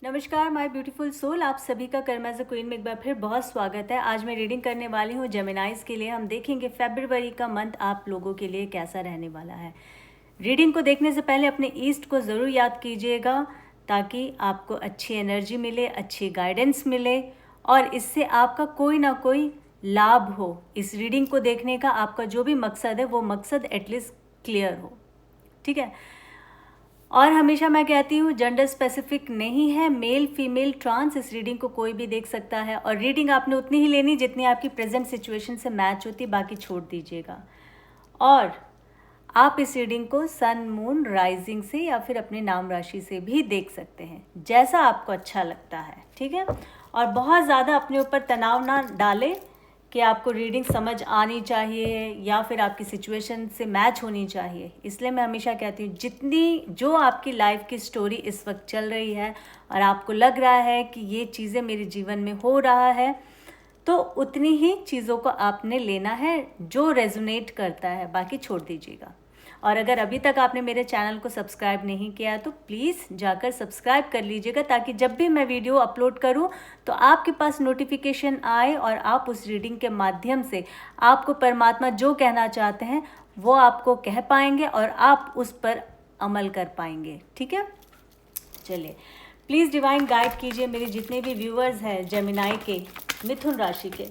नमस्कार my beautiful soul, आप सभी का कर्म एज अ क्वीन में एक बार फिर बहुत स्वागत है। आज मैं रीडिंग करने वाली हूँ जेमिनाइज के लिए। हम देखेंगे फरवरी का मंथ आप लोगों के लिए कैसा रहने वाला है। रीडिंग को देखने से पहले अपने ईस्ट को ज़रूर याद कीजिएगा ताकि आपको अच्छी एनर्जी मिले, अच्छी गाइडेंस मिले और इससे आपका कोई ना कोई लाभ हो। इस रीडिंग को देखने का आपका जो भी मकसद है वो मकसद एटलीस्ट क्लियर हो, ठीक है। और हमेशा मैं कहती हूँ जेंडर स्पेसिफिक नहीं है, मेल फीमेल ट्रांस इस रीडिंग को कोई भी देख सकता है। और रीडिंग आपने उतनी ही लेनी जितनी आपकी प्रेजेंट सिचुएशन से मैच होती, बाकी छोड़ दीजिएगा। और आप इस रीडिंग को सन मून राइजिंग से या फिर अपने नाम राशि से भी देख सकते हैं, जैसा आपको अच्छा लगता है, ठीक है। और बहुत ज़्यादा अपने ऊपर तनाव ना डालें कि आपको रीडिंग समझ आनी चाहिए या फिर आपकी सिचुएशन से मैच होनी चाहिए। इसलिए मैं हमेशा कहती हूँ जितनी जो आपकी लाइफ की स्टोरी इस वक्त चल रही है और आपको लग रहा है कि ये चीज़ें मेरे जीवन में हो रहा है, तो उतनी ही चीज़ों को आपने लेना है जो रेजोनेट करता है, बाकी छोड़ दीजिएगा। और अगर अभी तक आपने मेरे चैनल को सब्सक्राइब नहीं किया तो प्लीज़ जाकर सब्सक्राइब कर लीजिएगा ताकि जब भी मैं वीडियो अपलोड करूं तो आपके पास नोटिफिकेशन आए और आप उस रीडिंग के माध्यम से आपको परमात्मा जो कहना चाहते हैं वो आपको कह पाएंगे और आप उस पर अमल कर पाएंगे, ठीक है। चलिए, प्लीज़ डिवाइन गाइड कीजिए मेरे जितने भी व्यूअर्स हैं जेमिनाई के, मिथुन राशि के,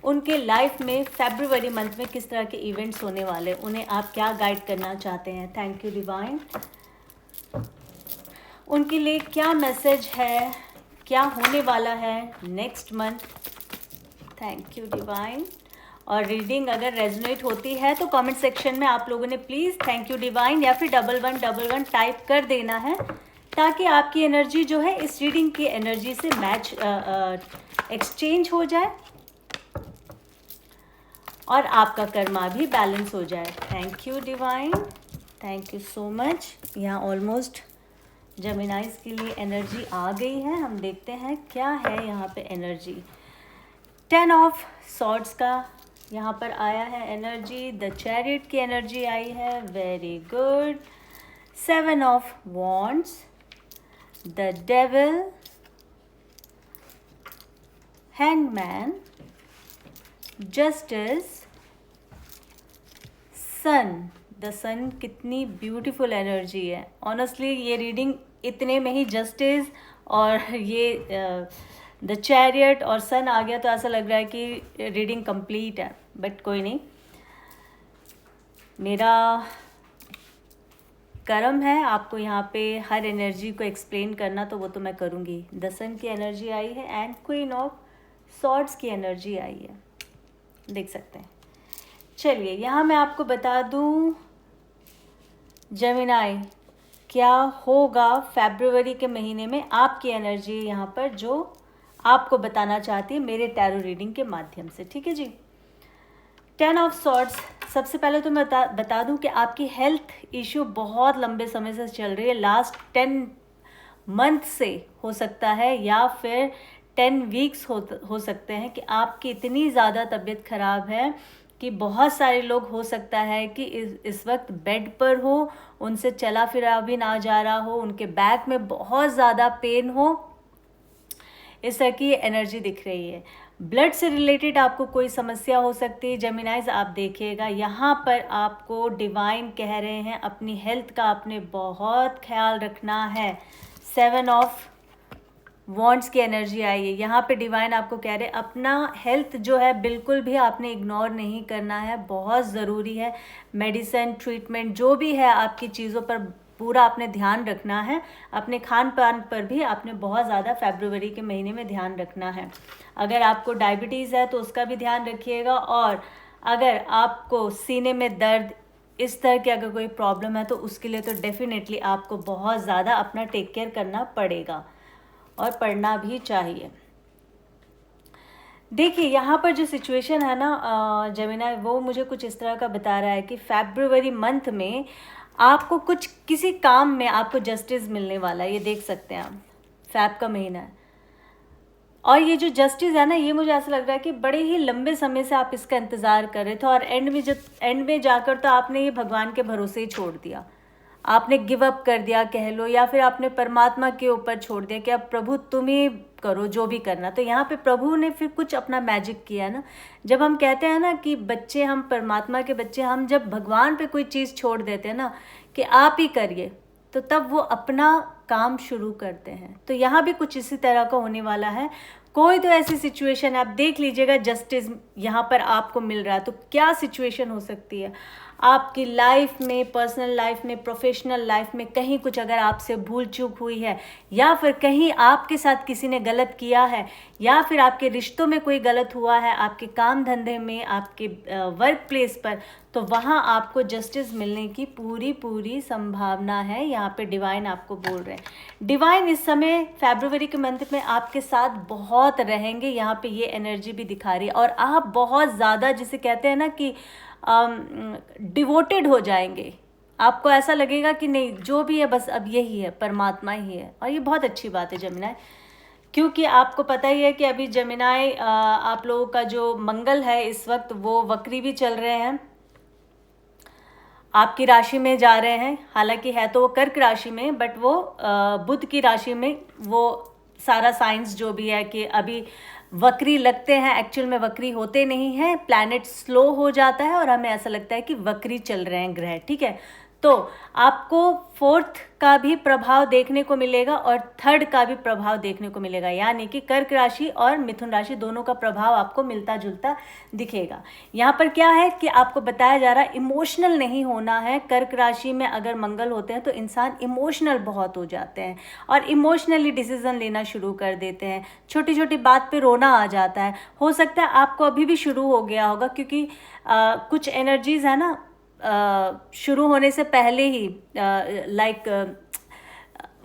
उनके लाइफ में फरवरी मंथ में किस तरह के इवेंट्स होने वाले, उन्हें आप क्या गाइड करना चाहते हैं। Thank you divine. उनके लिए क्या मैसेज है, क्या होने वाला है next month. Thank you divine. और रीडिंग अगर रेजोनेट होती है तो कमेंट सेक्शन में आप लोगों ने प्लीज़ थैंक यू डिवाइन या फिर 1111 टाइप कर देना है ताकि आपकी एनर्जी जो है इस रीडिंग की एनर्जी से मैच एक्सचेंज हो जाए और आपका कर्मा भी बैलेंस हो जाए। Thank you divine, thank you so much. यहाँ ऑलमोस्ट जेमिनाइज के लिए एनर्जी आ गई है। हम देखते हैं क्या है यहाँ पे एनर्जी। 10 ऑफ सॉर्ड्स का यहाँ पर आया है एनर्जी। द चैरियट की एनर्जी आई है, very good. 7 of wands, the devil, hangman, justice, sun. The sun कितनी ब्यूटीफुल एनर्जी है। ऑनेस्टली ये रीडिंग इतने में ही जस्टिस और ये द चैरियट और सन आ गया तो ऐसा लग रहा है कि रीडिंग कंप्लीट है, बट कोई नहीं, मेरा कर्म है आपको यहाँ पे हर एनर्जी को एक्सप्लेन करना, तो वो तो मैं करूँगी। द सन की एनर्जी आई है एंड क्वीन ऑफ सॉर्ड्स की एनर्जी आई है, देख सकते हैं। चलिए, यहाँ मैं आपको बता दूँ जेमिनाई क्या होगा फरवरी के महीने में आपकी एनर्जी यहाँ पर जो आपको बताना चाहती है मेरे टैरो रीडिंग के माध्यम से, ठीक है जी। 10 ऑफ सॉर्ड्स, सबसे पहले तो मैं बता दूं कि आपकी हेल्थ इश्यू बहुत लंबे समय से चल रही है, लास्ट 10 मंथ से हो सकता है या फिर 10 वीक्स हो सकते हैं कि आपकी इतनी ज़्यादा तबीयत ख़राब है कि बहुत सारे लोग हो सकता है कि इस वक्त बेड पर हो, उनसे चला फिरा भी ना जा रहा हो, उनके बैक में बहुत ज़्यादा पेन हो, इस तरह की एनर्जी दिख रही है। ब्लड से रिलेटेड आपको कोई समस्या हो सकती है जेमिनाइज। आप देखिएगा यहाँ पर आपको डिवाइन कह रहे हैं अपनी हेल्थ का आपने बहुत ख्याल रखना है। 7 ऑफ वॉन्ड्स की एनर्जी आई है, यहाँ पे डिवाइन आपको कह रहे हैं अपना हेल्थ जो है बिल्कुल भी आपने इग्नोर नहीं करना है, बहुत ज़रूरी है। मेडिसिन, ट्रीटमेंट जो भी है आपकी चीज़ों पर पूरा आपने ध्यान रखना है। अपने खान पान पर भी आपने बहुत ज़्यादा फरवरी के महीने में ध्यान रखना है। अगर आपको डायबिटीज़ है तो उसका भी ध्यान रखिएगा, और अगर आपको सीने में दर्द, इस तरह की अगर कोई प्रॉब्लम है तो उसके लिए तो डेफिनेटली आपको बहुत ज़्यादा अपना टेक केयर करना पड़ेगा और पढ़ना भी चाहिए। देखिए यहाँ पर जो सिचुएशन है ना जेमिनाई, वो मुझे कुछ इस तरह का बता रहा है कि फरवरी मंथ में आपको कुछ किसी काम में आपको जस्टिस मिलने वाला है, ये देख सकते हैं आप। फैब का महीना है और ये जो जस्टिस है ना, ये मुझे ऐसा लग रहा है कि बड़े ही लंबे समय से आप इसका इंतज़ार कर रहे थे और एंड में जाकर तो आपने ये भगवान के भरोसे ही छोड़ दिया। आपने गिव अप कर दिया कह लो, या फिर आपने परमात्मा के ऊपर छोड़ दिया कि अब प्रभु तुम ही करो जो भी करना। तो यहाँ पे प्रभु ने फिर कुछ अपना मैजिक किया ना। जब हम कहते हैं ना कि बच्चे, हम परमात्मा के बच्चे, हम जब भगवान पे कोई चीज़ छोड़ देते हैं ना कि आप ही करिए, तो तब वो अपना काम शुरू करते हैं। तो यहाँ भी कुछ इसी तरह का होने वाला है। कोई तो ऐसी सिचुएशन आप देख लीजिएगा, जस्टिस यहाँ पर आपको मिल रहा है। तो क्या सिचुएशन हो सकती है आपकी लाइफ में, पर्सनल लाइफ में, प्रोफेशनल लाइफ में, कहीं कुछ अगर आपसे भूल चूक हुई है, या फिर कहीं आपके साथ किसी ने गलत किया है, या फिर आपके रिश्तों में कोई गलत हुआ है, आपके काम धंधे में, आपके वर्क प्लेस पर, तो वहाँ आपको जस्टिस मिलने की पूरी पूरी संभावना है। यहाँ पे डिवाइन आपको बोल रहे हैं। डिवाइन इस समय फरवरी के मंथ में आपके साथ बहुत रहेंगे। यहाँ पे ये एनर्जी भी दिखा रही है, और आप बहुत ज़्यादा, जिसे कहते हैं ना कि डिवोटेड हो जाएंगे। आपको ऐसा लगेगा कि नहीं, जो भी है बस अब यही है, परमात्मा ही है। और ये बहुत अच्छी बात है जमिनाई, क्योंकि आपको पता ही है कि अभी जमिनाई आप लोगों का जो मंगल है इस वक्त वो वक्री भी चल रहे हैं, आपकी राशि में जा रहे हैं। हालांकि है तो वो कर्क राशि में, बट वो बुध की राशि में वो सारा साइंस जो भी है कि अभी वक्री लगते हैं, एक्चुअल में वक्री होते नहीं हैं, प्लैनेट स्लो हो जाता है और हमें ऐसा लगता है कि वक्री चल रहे हैं ग्रह, ठीक है। तो आपको फोर्थ का भी प्रभाव देखने को मिलेगा और थर्ड का भी प्रभाव देखने को मिलेगा, यानी कि कर्क राशि और मिथुन राशि दोनों का प्रभाव आपको मिलता जुलता दिखेगा। यहाँ पर क्या है कि आपको बताया जा रहा है इमोशनल नहीं होना है। कर्क राशि में अगर मंगल होते हैं तो इंसान इमोशनल बहुत हो जाते हैं और इमोशनली डिसीजन लेना शुरू कर देते हैं, छोटी छोटी बात पे रोना आ जाता है। हो सकता है आपको अभी भी शुरू हो गया होगा, क्योंकि कुछ एनर्जीज है ना शुरू होने से पहले ही, लाइक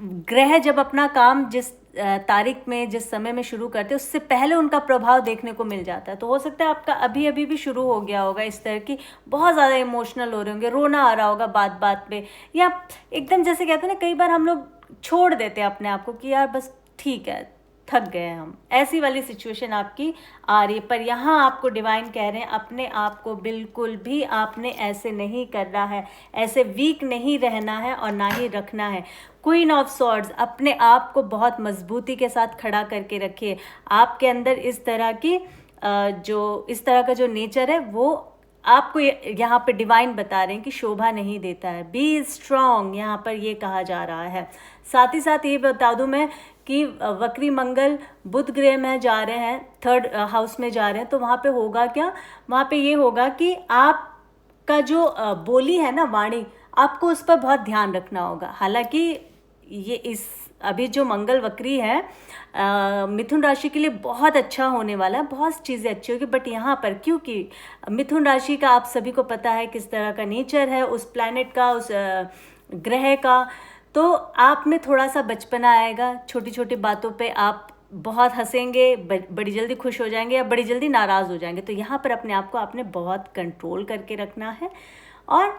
ग्रह जब अपना काम जिस तारीख में, जिस समय में शुरू करते हैं उससे पहले उनका प्रभाव देखने को मिल जाता है। तो हो सकता है आपका अभी भी शुरू हो गया होगा इस तरह की, बहुत ज़्यादा इमोशनल हो रहे होंगे, रोना आ रहा होगा बात बात पे, या एकदम जैसे कहते हैं ना, कई बार हम लोग छोड़ देते हैं अपने आप को कि यार बस ठीक है, थक गए हम, ऐसी वाली सिचुएशन आपकी आ रही है। पर यहाँ आपको डिवाइन कह रहे हैं अपने आप को बिल्कुल भी आपने ऐसे नहीं करना है, ऐसे वीक नहीं रहना है और ना ही रखना है। क्वीन ऑफ सॉर्ड्स, अपने आप को बहुत मजबूती के साथ खड़ा करके रखिए। आपके अंदर इस तरह की इस तरह का जो नेचर है वो आपको यहाँ पे डिवाइन बता रहे हैं कि शोभा नहीं देता है। बी स्ट्रॉन्ग यहाँ पर ये कहा जा रहा है। साथ ही साथ ये बता दूं मैं कि वक्री मंगल बुध ग्रह में जा रहे हैं, थर्ड हाउस में जा रहे हैं, तो वहाँ पे होगा क्या, वहाँ पे ये होगा कि आपका जो बोली है ना, वाणी, आपको उस पर बहुत ध्यान रखना होगा। हालांकि ये इस अभी जो मंगल वक्री है मिथुन राशि के लिए बहुत अच्छा होने वाला है, बहुत चीज़ें अच्छी होगी। बट यहाँ पर क्योंकि मिथुन राशि का आप सभी को पता है किस तरह का नेचर है उस प्लैनेट का, उस ग्रह का, तो आप में थोड़ा सा बचपना आएगा। छोटी छोटी बातों पे आप बहुत हंसेंगे, बड़ी जल्दी खुश हो जाएंगे या बड़ी जल्दी नाराज़ हो जाएंगे। तो यहाँ पर अपने आप को आपने बहुत कंट्रोल करके रखना है। और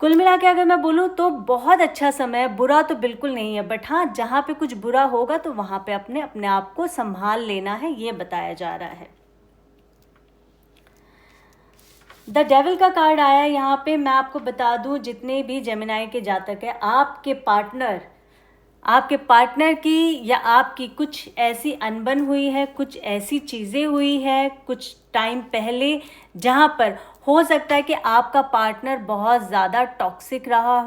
कुल मिला के अगर मैं बोलूँ तो बहुत अच्छा समय है, बुरा तो बिल्कुल नहीं है, बट हाँ जहाँ पे कुछ बुरा होगा तो वहाँ पे अपने आप को संभाल लेना है, ये बताया जा रहा है। द डेविल का कार्ड आया यहाँ पे। मैं आपको बता दूँ, जितने भी जेमिनाई के जातक है, आपके पार्टनर की या आपकी कुछ ऐसी अनबन हुई है, कुछ ऐसी चीज़ें हुई है कुछ टाइम पहले, जहाँ पर हो सकता है कि आपका पार्टनर बहुत ज़्यादा टॉक्सिक रहा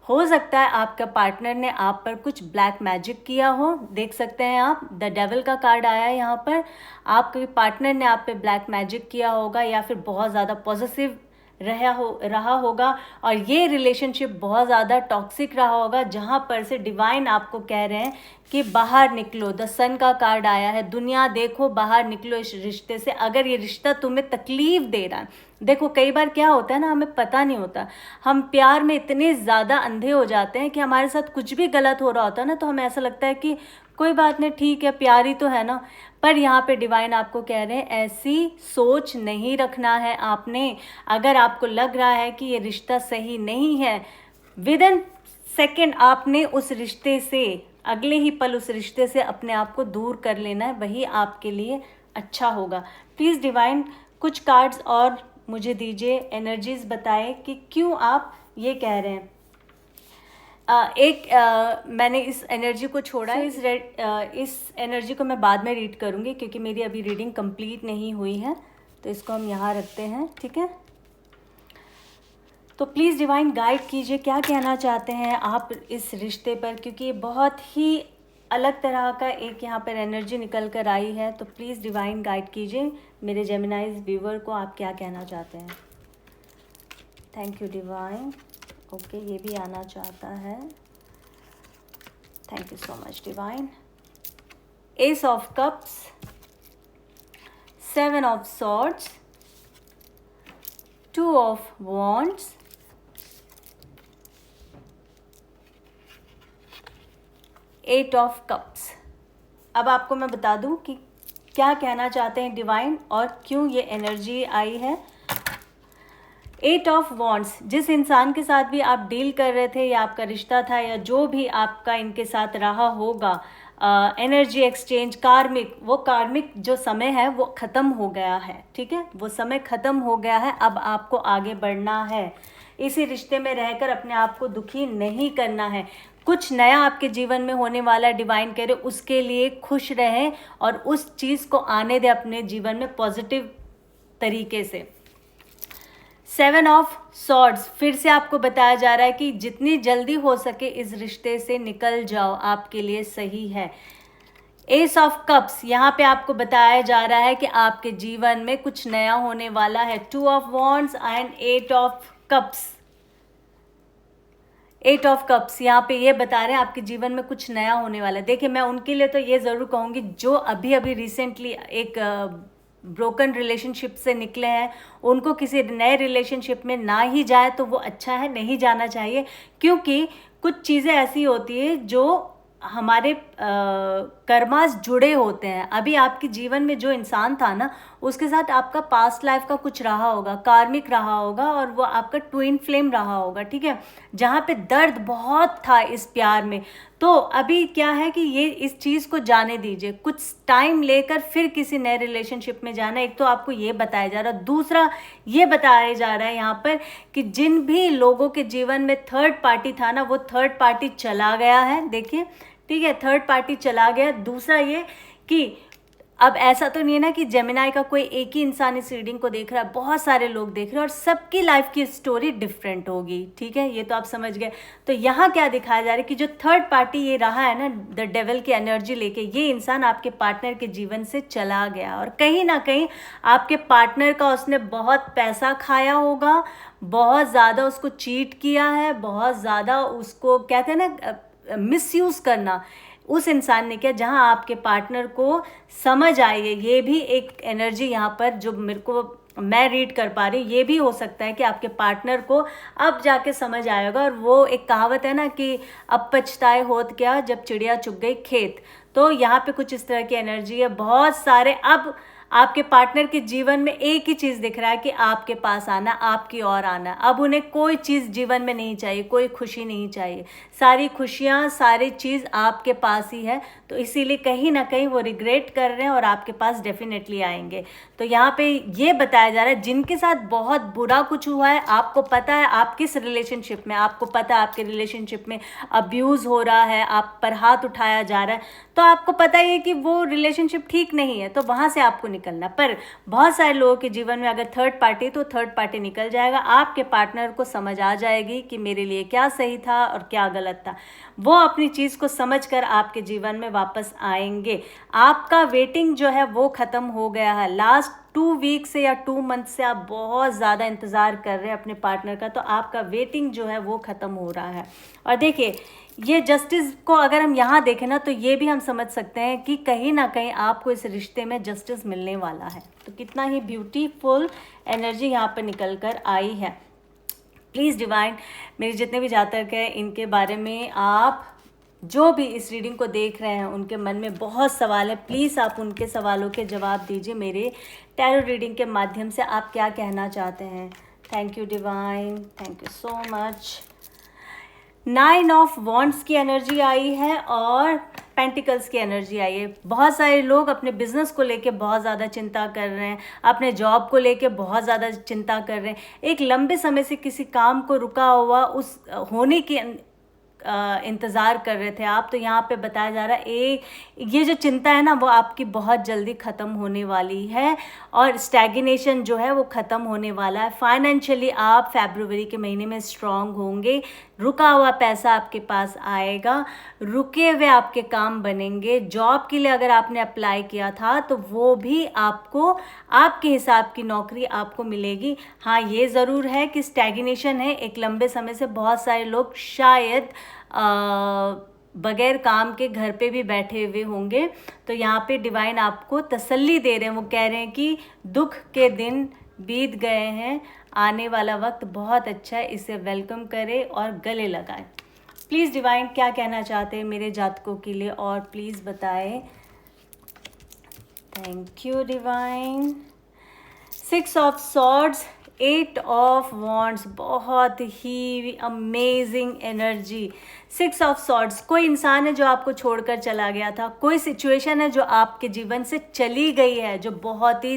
हो सकता है आपका पार्टनर ने आप पर कुछ ब्लैक मैजिक किया हो। देख सकते हैं आप, द डेविल का कार्ड आया है यहाँ पर। आपके पार्टनर ने आप पे ब्लैक मैजिक किया होगा या फिर बहुत ज़्यादा पॉजिटिव रहा होगा और ये रिलेशनशिप बहुत ज़्यादा टॉक्सिक रहा होगा, जहाँ पर से डिवाइन आपको कह रहे हैं कि बाहर निकलो। द सन का कार्ड आया है, दुनिया देखो, बाहर निकलो इस रिश्ते से, अगर ये रिश्ता तुम्हें तकलीफ दे रहा है। देखो कई बार क्या होता है ना, हमें पता नहीं होता, हम प्यार में इतने ज़्यादा अंधे हो जाते हैं कि हमारे साथ कुछ भी गलत हो रहा होता है ना, तो हमें ऐसा लगता है कि कोई बात नहीं, ठीक है, प्यार ही तो है ना। पर यहाँ पे डिवाइन आपको कह रहे हैं ऐसी सोच नहीं रखना है आपने। अगर आपको लग रहा है कि ये रिश्ता सही नहीं है, विद इन सेकेंड आपने उस रिश्ते से, अगले ही पल उस रिश्ते से अपने आप को दूर कर लेना है, वही आपके लिए अच्छा होगा। प्लीज़ डिवाइन कुछ कार्ड्स और मुझे दीजिए, एनर्जीज बताएं कि क्यों आप ये कह रहे हैं। मैंने इस एनर्जी को छोड़ा है। इस एनर्जी को मैं बाद में रीड करूँगी क्योंकि मेरी अभी रीडिंग कंप्लीट नहीं हुई है, तो इसको हम यहाँ रखते हैं, ठीक है। तो प्लीज़ डिवाइन गाइड कीजिए, क्या कहना चाहते हैं आप इस रिश्ते पर, क्योंकि ये बहुत ही अलग तरह का एक यहाँ पर एनर्जी निकल कर आई है। तो प्लीज़ डिवाइन गाइड कीजिए मेरे जेमिनाइज व्यूवर को, आप क्या कहना चाहते हैं। Thank you divine. ओके, ये भी आना चाहता है। Thank you so much divine. S of cups, 7 of swords, 2 of wands, 8 of cups. अब आपको मैं बता दूं कि क्या कहना चाहते हैं डिवाइन और क्यों ये एनर्जी आई है। 8 ऑफ वॉन्ड्स, जिस इंसान के साथ भी आप डील कर रहे थे या आपका रिश्ता था या जो भी आपका इनके साथ रहा होगा, एनर्जी एक्सचेंज, कार्मिक, वो कार्मिक जो समय है वो ख़त्म हो गया है, ठीक है। वो समय ख़त्म हो गया है, अब आपको आगे बढ़ना है। इसी रिश्ते में रहकर अपने आप को दुखी नहीं करना है। कुछ नया आपके जीवन में होने वाला डिवाइन कह रहे, उसके लिए खुश रहें और उस चीज़ को आने दें अपने जीवन में पॉजिटिव तरीके से। 7 ऑफ सॉर्ड्स, फिर से आपको बताया जा रहा है कि जितनी जल्दी हो सके इस रिश्ते से निकल जाओ, आपके लिए सही है। एस ऑफ कप्स, यहाँ पे आपको बताया जा रहा है कि आपके जीवन में कुछ नया होने वाला है। 2 of wands and 8 of cups. 8 of cups यहाँ पे ये बता रहे हैं आपके जीवन में कुछ नया होने वाला है। देखिए, मैं उनके लिए तो ये ज़रूर कहूँगी जो अभी अभी रिसेंटली एक ब्रोकन रिलेशनशिप से निकले हैं, उनको किसी नए रिलेशनशिप में ना ही जाए तो वो अच्छा है, नहीं जाना चाहिए। क्योंकि कुछ चीज़ें ऐसी होती है जो हमारे कर्मास जुड़े होते हैं। अभी आपके जीवन में जो इंसान था ना, उसके साथ आपका पास्ट लाइफ का कुछ रहा होगा, कार्मिक रहा होगा और वो आपका ट्विन फ्लेम रहा होगा, ठीक है, जहाँ पे दर्द बहुत था इस प्यार में। तो अभी क्या है कि ये इस चीज़ को जाने दीजिए, कुछ टाइम लेकर फिर किसी नए रिलेशनशिप में जाना। एक तो आपको ये बताया जा रहा है, दूसरा ये बताया जा रहा है यहाँ पर कि जिन भी लोगों के जीवन में थर्ड पार्टी था ना, वो थर्ड पार्टी चला गया है। देखिए, ठीक है, थर्ड पार्टी चला गया। दूसरा ये कि अब ऐसा तो नहीं है ना कि जेमिनाई का कोई एक ही इंसान इस रीडिंग को देख रहा है, बहुत सारे लोग देख रहे हैं और सबकी लाइफ की स्टोरी डिफरेंट होगी, ठीक है, ये तो आप समझ गए। तो यहाँ क्या दिखाया जा रहा है कि जो थर्ड पार्टी ये रहा है ना, द डेविल की एनर्जी लेके, ये इंसान आपके पार्टनर के जीवन से चला गया और कहीं ना कहीं आपके पार्टनर का उसने बहुत पैसा खाया होगा, बहुत ज़्यादा उसको चीट किया है, बहुत ज़्यादा उसको कहते हैं ना मिसयूज़ करना उस इंसान ने किया, जहां आपके पार्टनर को समझ आई है। ये भी एक एनर्जी यहाँ पर जो मेरे को मैं रीड कर पा रही हूँ, ये भी हो सकता है कि आपके पार्टनर को अब जाके समझ आएगा। और वो एक कहावत है ना कि अब पछताए होत क्या जब चिड़िया चुग गई खेत, तो यहाँ पे कुछ इस तरह की एनर्जी है। बहुत सारे अब आपके पार्टनर के जीवन में एक ही चीज़ दिख रहा है कि आपके पास आना, आपकी ओर आना। अब उन्हें कोई चीज़ जीवन में नहीं चाहिए, कोई खुशी नहीं चाहिए, सारी खुशियाँ, सारी चीज़ आपके पास ही है। तो इसीलिए कहीं ना कहीं वो रिग्रेट कर रहे हैं और आपके पास डेफिनेटली आएंगे। तो यहाँ पे ये बताया जा रहा है जिनके साथ बहुत बुरा कुछ हुआ है, आपको पता है आप किस रिलेशनशिप में, आपको पता है आपके रिलेशनशिप में अब्यूज़ हो रहा है, आप पर हाथ उठाया जा रहा है, तो आपको पता ही है कि वो रिलेशनशिप ठीक नहीं है, तो वहाँ से आपको निकलना। पर बहुत सारे लोगों के जीवन में अगर थर्ड पार्टी, तो थर्ड पार्टी निकल जाएगा। आपके पार्टनर को समझ आ जाएगी कि मेरे लिए क्या सही था और क्या गलत था। वो अपनी चीज़ को समझकर आपके जीवन में वापस आएंगे। आपका वेटिंग जो है वो ख़त्म हो गया है। लास्ट 2 वीक से या 2 मंथ से आप बहुत ज़्यादा इंतज़ार कर रहे हैं अपने पार्टनर का, तो आपका वेटिंग जो है वो ख़त्म हो रहा है। और देखिए, ये जस्टिस को अगर हम यहाँ देखें ना, तो ये भी हम समझ सकते हैं कि कहीं ना कहीं आपको इस रिश्ते में जस्टिस मिलने वाला है। तो कितना ही ब्यूटीफुल एनर्जी यहाँ पर निकल कर आई है। प्लीज़ डिवाइन, मेरे जितने भी जातक हैं इनके बारे में, आप जो भी इस रीडिंग को देख रहे हैं उनके मन में बहुत सवाल है, प्लीज़ आप उनके सवालों के जवाब दीजिए। मेरे टैरो रीडिंग के माध्यम से आप क्या कहना चाहते हैं। Thank you divine, thank you so much. 9 of wands की एनर्जी आई है और पेंटिकल्स की एनर्जी आई है। बहुत सारे लोग अपने बिजनेस को लेके बहुत ज़्यादा चिंता कर रहे हैं, अपने जॉब को लेके बहुत ज़्यादा चिंता कर रहे हैं। एक लंबे समय से किसी काम को रुका हुआ उस होने की इंतज़ार कर रहे थे आप, तो यहाँ पे बताया जा रहा है ये जो चिंता है ना वो आपकी बहुत जल्दी ख़त्म होने वाली है और स्टैग्नेशन जो है वो ख़त्म होने वाला है। फाइनेंशियली आप फरवरी के महीने में स्ट्रांग होंगे, रुका हुआ पैसा आपके पास आएगा, रुके हुए आपके काम बनेंगे। जॉब के लिए अगर आपने अप्लाई किया था तो वो भी आपको आपके हिसाब की नौकरी आपको मिलेगी। हाँ, ये ज़रूर है कि स्टैग्नेशन है, एक लंबे समय से बहुत सारे लोग शायद बगैर काम के घर पे भी बैठे हुए होंगे। तो यहाँ पे डिवाइन आपको तसल्ली दे रहे हैं, वो कह रहे हैं कि दुख के दिन बीत गए हैं, आने वाला वक्त बहुत अच्छा है, इसे वेलकम करें और गले लगाएं। प्लीज़ डिवाइन क्या कहना चाहते हैं मेरे जातकों के लिए और प्लीज़ बताएं। Thank you divine. 6 of swords, 8 of wands, बहुत ही अमेजिंग एनर्जी। 6 ऑफ सॉर्ड्स, कोई इंसान है जो आपको छोड़कर चला गया था, कोई सिचुएशन है जो आपके जीवन से चली गई है, जो बहुत ही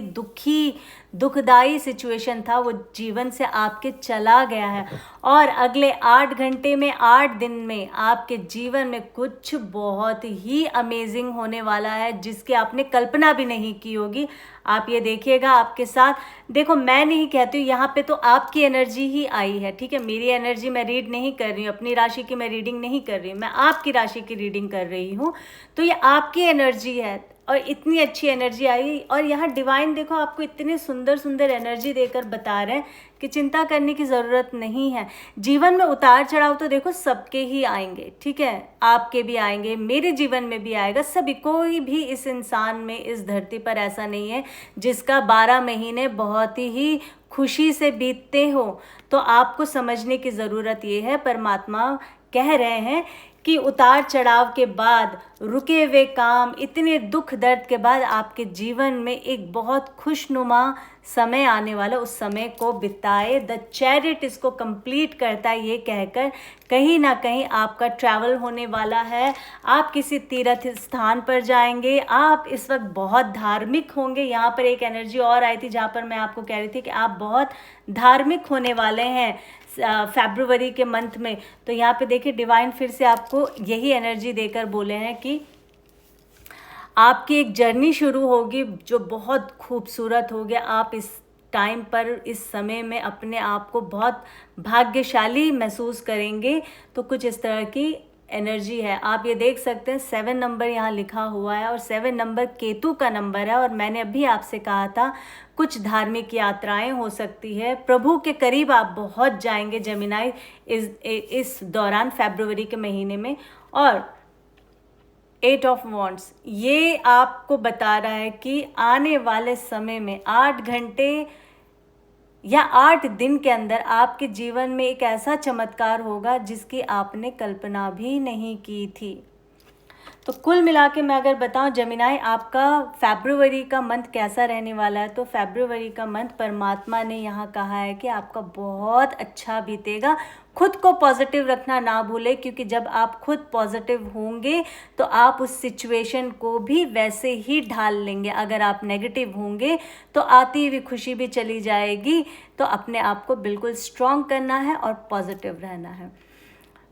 दुखदाई सिचुएशन था वो जीवन से आपके चला गया है और अगले 8 घंटे में 8 दिन में आपके जीवन में कुछ बहुत ही अमेजिंग होने वाला है जिसकी आपने कल्पना भी नहीं की होगी। आप ये देखिएगा आपके साथ। देखो, मैं नहीं कहती हूँ, यहाँ पे तो आपकी एनर्जी ही आई है, ठीक है। मेरी एनर्जी मैं रीड नहीं कर रही हूँ, अपनी राशि की मैं रीडिंग नहीं कर रही हूँ, मैं आपकी राशि की रीडिंग कर रही हूँ। तो ये आपकी एनर्जी है और इतनी अच्छी एनर्जी आई और यहाँ डिवाइन देखो आपको इतनी सुंदर सुंदर एनर्जी देकर बता रहे हैं कि चिंता करने की ज़रूरत नहीं है। जीवन में उतार चढ़ाव तो देखो सबके ही आएंगे, ठीक है, आपके भी आएंगे, मेरे जीवन में भी आएगा, सभी। कोई भी इस इंसान में, इस धरती पर ऐसा नहीं है जिसका 12 महीने बहुत ही खुशी से बीतते हो। तो आपको समझने की ज़रूरत ये है, परमात्मा कह रहे हैं कि उतार चढ़ाव के बाद, रुके हुए काम, इतने दुख दर्द के बाद आपके जीवन में एक बहुत खुशनुमा समय आने वाला, उस समय को बिताए। द चैरिट इसको कंप्लीट करता है ये कहकर कहीं ना कहीं आपका ट्रैवल होने वाला है, आप किसी तीर्थ स्थान पर जाएंगे, आप इस वक्त बहुत धार्मिक होंगे। यहाँ पर एक एनर्जी और आई थी जहाँ पर मैं आपको कह रही थी कि आप बहुत धार्मिक होने वाले हैं फरवरी के मंथ में। तो यहाँ पे देखिए डिवाइन फिर से आपको यही एनर्जी देकर बोले हैं कि आपकी एक जर्नी शुरू होगी जो बहुत खूबसूरत होगी। आप इस टाइम पर, इस समय में अपने आप को बहुत भाग्यशाली महसूस करेंगे। तो कुछ इस तरह की एनर्जी है। आप ये देख सकते हैं 7 नंबर यहाँ लिखा हुआ है और 7 नंबर केतु का नंबर है। और मैंने अभी आपसे कहा था कुछ धार्मिक यात्राएं हो सकती है, प्रभु के करीब आप बहुत जाएंगे जेमिनाई इस दौरान फरवरी के महीने में। और 8 ऑफ वॉन्ड्स ये आपको बता रहा है कि आने वाले समय में 8 घंटे या 8 दिन के अंदर आपके जीवन में एक ऐसा चमत्कार होगा जिसकी आपने कल्पना भी नहीं की थी। तो कुल मिला के मैं अगर बताऊं जेमिनाई, आपका फरवरी का मंथ कैसा रहने वाला है, तो फरवरी का मंथ परमात्मा ने यहाँ कहा है कि आपका बहुत अच्छा बीतेगा। खुद को पॉजिटिव रखना ना भूले, क्योंकि जब आप खुद पॉजिटिव होंगे तो आप उस सिचुएशन को भी वैसे ही ढाल लेंगे। अगर आप नेगेटिव होंगे तो आती हुई खुशी भी चली जाएगी। तो अपने आप को बिल्कुल स्ट्रॉन्ग करना है और पॉजिटिव रहना है।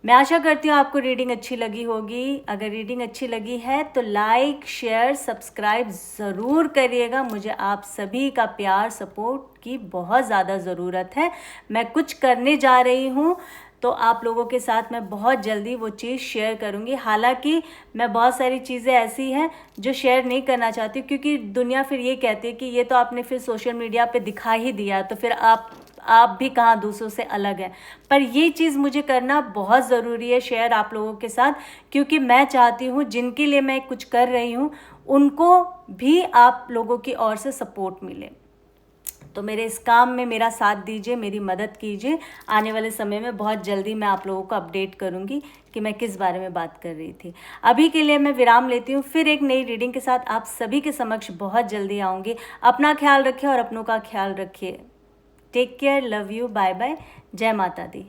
मैं आशा करती हूँ आपको रीडिंग अच्छी लगी होगी। अगर रीडिंग अच्छी लगी है तो लाइक, शेयर, सब्सक्राइब ज़रूर करिएगा। मुझे आप सभी का प्यार, सपोर्ट की बहुत ज़्यादा ज़रूरत है। मैं कुछ करने जा रही हूँ तो आप लोगों के साथ मैं बहुत जल्दी वो चीज़ शेयर करूँगी। हालांकि मैं बहुत सारी चीज़ें ऐसी हैं जो शेयर नहीं करना चाहती, क्योंकि दुनिया फिर ये कहती है कि ये तो आपने फिर सोशल मीडिया पे दिखा ही दिया, तो फिर आप भी कहाँ दूसरों से अलग हैं। पर ये चीज़ मुझे करना बहुत ज़रूरी है शेयर आप लोगों के साथ, क्योंकि मैं चाहती हूँ जिनके लिए मैं कुछ कर रही हूँ उनको भी आप लोगों की ओर से सपोर्ट मिले। तो मेरे इस काम में मेरा साथ दीजिए, मेरी मदद कीजिए। आने वाले समय में बहुत जल्दी मैं आप लोगों को अपडेट करूंगी कि मैं किस बारे में बात कर रही थी। अभी के लिए मैं विराम लेती हूँ, फिर एक नई रीडिंग के साथ आप सभी के समक्ष बहुत जल्दी आऊँगी। अपना ख्याल रखिए और अपनों का ख्याल रखिए। Take care, love you, bye bye, जय माता दी।